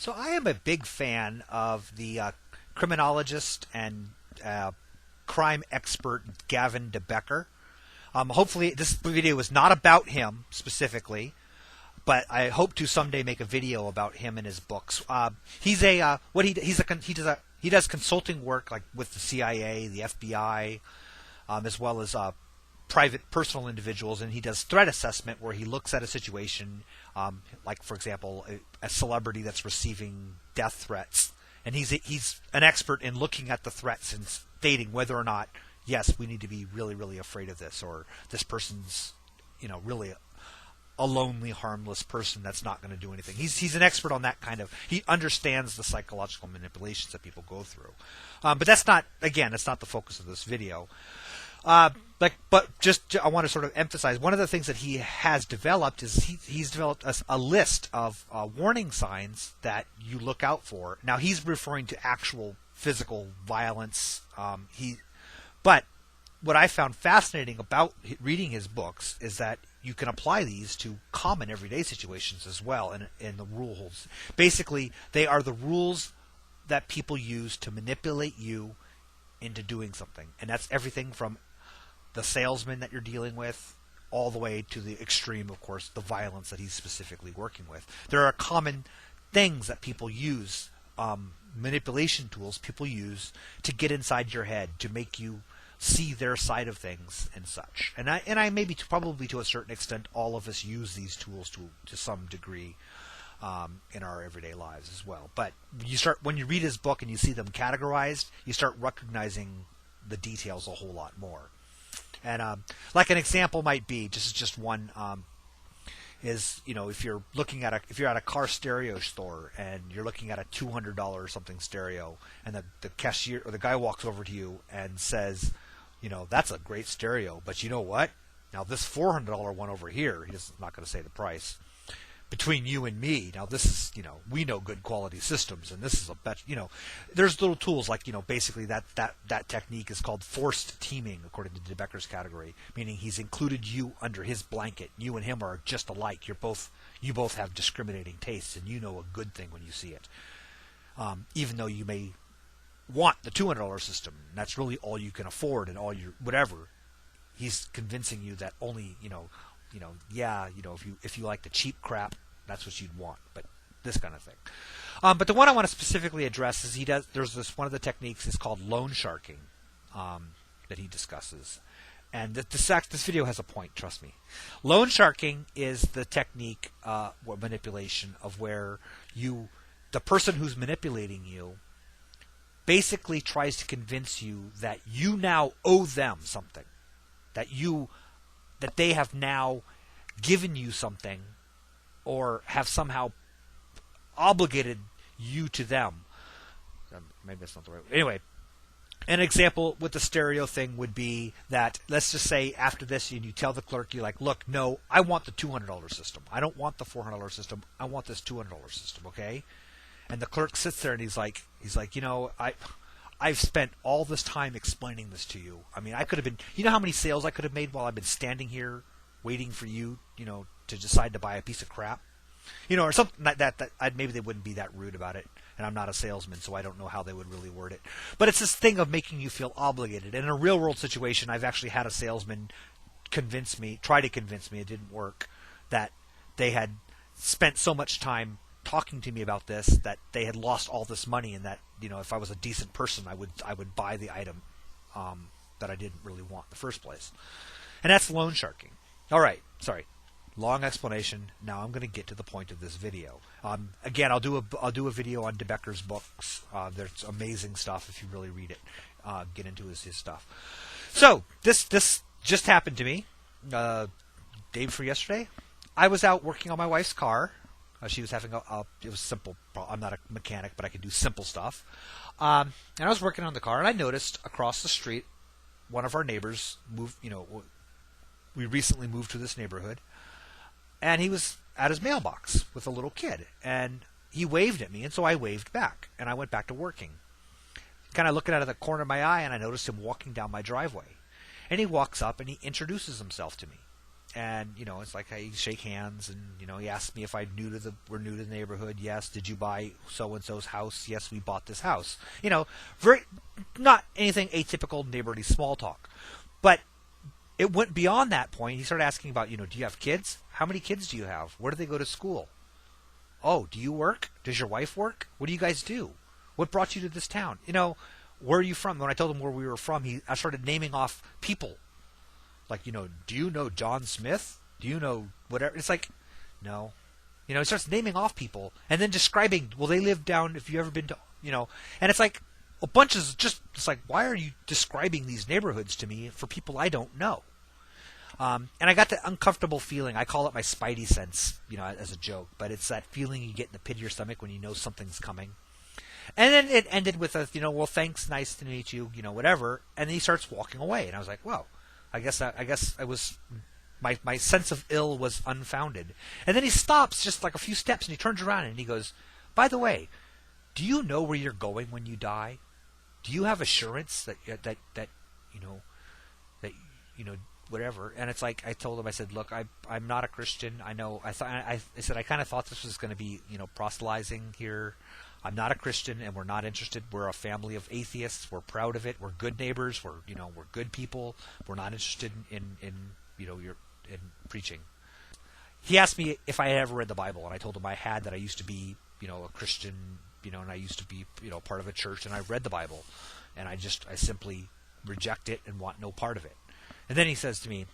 So I am a big fan of the criminologist and crime expert Gavin de Becker. Hopefully, this video is not about him specifically, but I hope to someday make a video about him and his books. He does consulting work like with the CIA, the FBI, as well as private personal individuals, and he does threat assessment where he looks at a situation, like for example a celebrity that's receiving death threats, and he's an expert in looking at the threats and stating whether or not, yes, we need to be really, really afraid of this, or this person's really a lonely, harmless person that's not going to do anything. He's an expert on that kind of. He understands the psychological manipulations that people go through, but that's not the focus of this video. I want to sort of emphasize one of the things that he has developed is he's developed a list of warning signs that you look out for. Now he's referring to actual physical violence. But what I found fascinating about reading his books is that you can apply these to common everyday situations as well. And the rules, basically, they are the rules that people use to manipulate you into doing something, and that's everything from the salesman that you're dealing with, all the way to the extreme, of course, the violence that he's specifically working with. There are common things that people use, manipulation tools people use to get inside your head, to make you see their side of things and such. And I maybe probably to a certain extent, all of us use these tools to some degree in our everyday lives as well. But when you read his book and you see them categorized, you start recognizing the details a whole lot more. And like an example might be, just one, is if you're at a car stereo store and you're looking at a $200 or something stereo, and the cashier or the guy walks over to you and says, that's a great stereo, but you know what? Now this $400 one over here, he's not going to say the price. Between you and me, now this is, we know good quality systems, and this is a bet. There's little tools like, basically that technique is called forced teaming, according to de Becker's category, meaning he's included you under his blanket. You and him are just alike. You both have discriminating tastes, and you know a good thing when you see it, even though you may want the $200 system. And that's really all you can afford, and all your whatever. He's convincing you that only if you like the cheap crap, that's what you'd want, but this kind of thing. But the one I want to specifically address is there's one of the techniques is called loan sharking that he discusses, and this video has a point. Trust me. Loan sharking is the technique, manipulation of where the person who's manipulating you, basically tries to convince you that you now owe them something, that they have now given you something, or have somehow obligated you to them. Maybe that's not the right way. Anyway, an example with the stereo thing would be that, let's just say after this, you tell the clerk, you're like, look, no, I want the $200 system. I don't want the $400 system. I want this $200 system, okay? And the clerk sits there and he's like, I've spent all this time explaining this to you. I mean, I could have been, how many sales I could have made while I've been standing here waiting for you, to decide to buy a piece of crap, or something like that. Maybe they wouldn't be that rude about it. And I'm not a salesman, so I don't know how they would really word it. But it's this thing of making you feel obligated. And in a real world situation, I've actually had a salesman try to convince me, it didn't work, that they had spent so much time talking to me about this that they had lost all this money, and that if I was a decent person, I would buy the item that I didn't really want in the first place. And that's loan sharking. All right, sorry, long explanation. Now I'm going to get to the point of this video. Again, I'll do a video on de Becker's books. There's amazing stuff if you really read it. Get into his stuff. So this just happened to me day before yesterday. I was out working on my wife's car. She was having it was simple. I'm not a mechanic, but I can do simple stuff. And I was working on the car, and I noticed across the street, one of our neighbors moved. We recently moved to this neighborhood, and he was at his mailbox with a little kid, and he waved at me, and so I waved back, and I went back to working. Kind of looking out of the corner of my eye, and I noticed him walking down my driveway. And he walks up, and he introduces himself to me. And it's like I shake hands, and he asked me if we're new to the neighborhood. Yes. Did you buy so and so's house? Yes, we bought this house. Very not anything atypical neighborly small talk, but it went beyond that point. He started asking about, do you have kids? How many kids do you have? Where do they go to school? Oh, do you work? Does your wife work? What do you guys do? What brought you to this town? Where are you from? When I told him where we were from, I started naming off people. Like, do you know John Smith? Do you know whatever? It's like, no. He starts naming off people and then describing, well, they live down, if you ever been to, and it's like a bunch of it's like, why are you describing these neighborhoods to me for people I don't know? And I got that uncomfortable feeling. I call it my spidey sense, as a joke, but it's that feeling you get in the pit of your stomach when you know something's coming. And then it ended with a, well, thanks, nice to meet you, whatever. And then he starts walking away, and I was like, whoa. I guess I was my sense of ill was unfounded. And then he stops just like a few steps, and he turns around and he goes, by the way, do you know where you're going when you die? Do you have assurance that whatever? And it's like I told him, I said, look, I'm not a Christian. I know. I said I kind of thought this was going to be proselytizing here. I'm not a Christian, and we're not interested. We're a family of atheists. We're proud of it. We're good neighbors. We're good people. We're not interested in preaching. He asked me if I had ever read the Bible, and I told him I had. That I used to be a Christian, and I used to be part of a church, and I read the Bible, and I simply reject it and want no part of it. And then he says to me,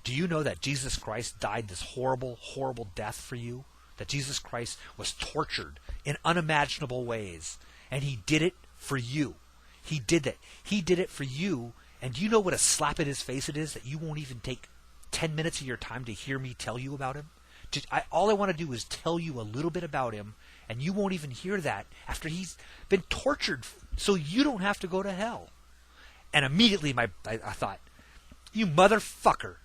do you know that Jesus Christ died this horrible, horrible death for you? That Jesus Christ was tortured in unimaginable ways, and he did it for you. He did it. He did it for you, and do you know what a slap in his face it is that you won't even take 10 minutes of your time to hear me tell you about him? All I want to do is tell you a little bit about him, and you won't even hear that after he's been tortured so you don't have to go to hell. And immediately I thought, you motherfucker,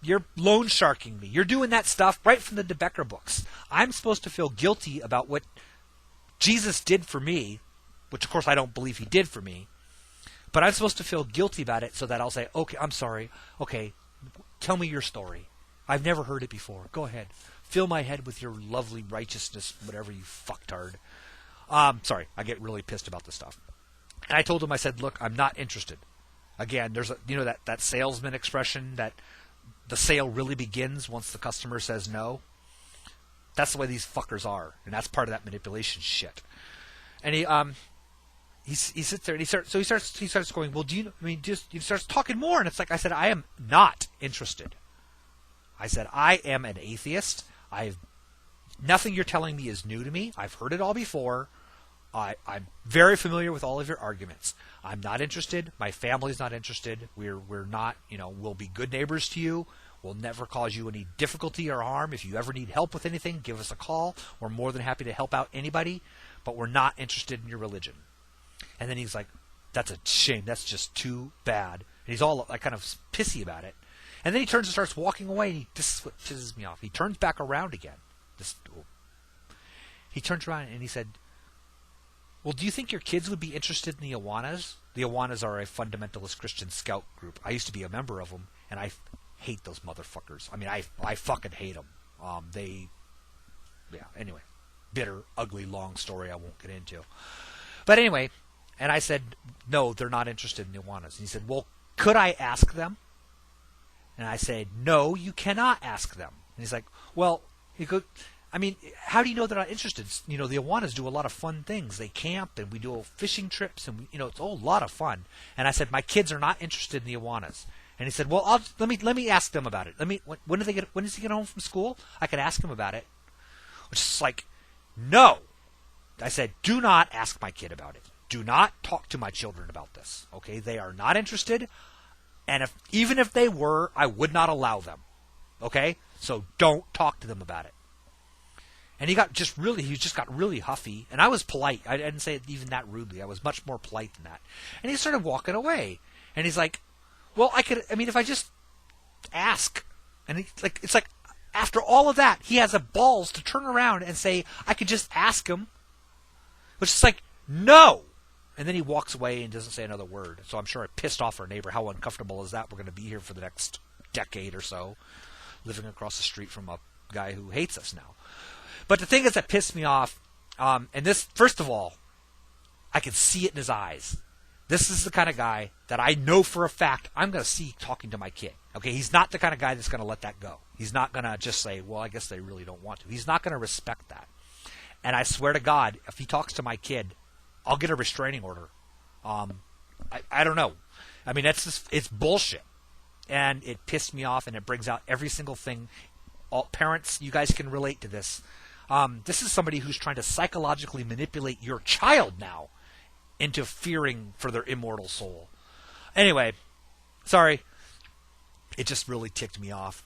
you're loan sharking me. You're doing that stuff right from the de Becker books. I'm supposed to feel guilty about what Jesus did for me, which of course I don't believe he did for me, but I'm supposed to feel guilty about it so that I'll say, okay, I'm sorry. Okay, tell me your story. I've never heard it before. Go ahead. Fill my head with your lovely righteousness, whatever, you fucktard. Sorry, I get really pissed about this stuff. And I told him, I said, look, I'm not interested. Again, there's that salesman expression that the sale really begins once the customer says no. That's the way these fuckers are, and that's part of that manipulation shit. And he sits there and he starts going, well, he starts talking more, and it's like I said, I am not interested. I said, I am an atheist. Nothing you're telling me is new to me. I've heard it all before. I'm very familiar with all of your arguments. I'm not interested. My family's not interested. We're not, we'll be good neighbors to you. We'll never cause you any difficulty or harm. If you ever need help with anything, give us a call. We're more than happy to help out anybody, but we're not interested in your religion. And then he's like, that's a shame. That's just too bad. And he's all like kind of pissy about it. And then he turns and starts walking away, and this is what pisses me off. He turns back around again. He turns around and he said, well, do you think your kids would be interested in the Awanas? The Awanas are a fundamentalist Christian scout group. I used to be a member of them, and I hate those motherfuckers. I mean, I fucking hate them. Anyway. Bitter, ugly, long story I won't get into. But anyway, and I said, no, they're not interested in the Awanas. And he said, well, could I ask them? And I said, no, you cannot ask them. And he's like, well, how do you know they're not interested? The Awanas do a lot of fun things. They camp, and we do fishing trips, and it's a whole lot of fun. And I said, my kids are not interested in the Awanas. And he said, well, let me ask them about it. When does he get home from school? I could ask him about it. Which is like, no. I said, do not ask my kid about it. Do not talk to my children about this. Okay, they are not interested. And even if they were, I would not allow them. Okay, so don't talk to them about it. And he just got really huffy. And I was polite. I didn't say it even that rudely. I was much more polite than that. And he started walking away. And he's like, well, if I just ask. And it's like, after all of that, he has the balls to turn around and say, I could just ask him. Which is like, no. And then he walks away and doesn't say another word. So I'm sure I pissed off our neighbor. How uncomfortable is that? We're going to be here for the next decade or so, living across the street from a guy who hates us now. But the thing is that pissed me off, and this, first of all, I could see it in his eyes. This is the kind of guy that I know for a fact I'm going to see talking to my kid. Okay, he's not the kind of guy that's going to let that go. He's not going to just say, well, I guess they really don't want to. He's not going to respect that. And I swear to God, if he talks to my kid, I'll get a restraining order. I don't know. I mean, it's bullshit. And it pissed me off, and it brings out every single thing. All parents, you guys can relate to this. This is somebody who's trying to psychologically manipulate your child now into fearing for their immortal soul. Anyway, sorry. It just really ticked me off.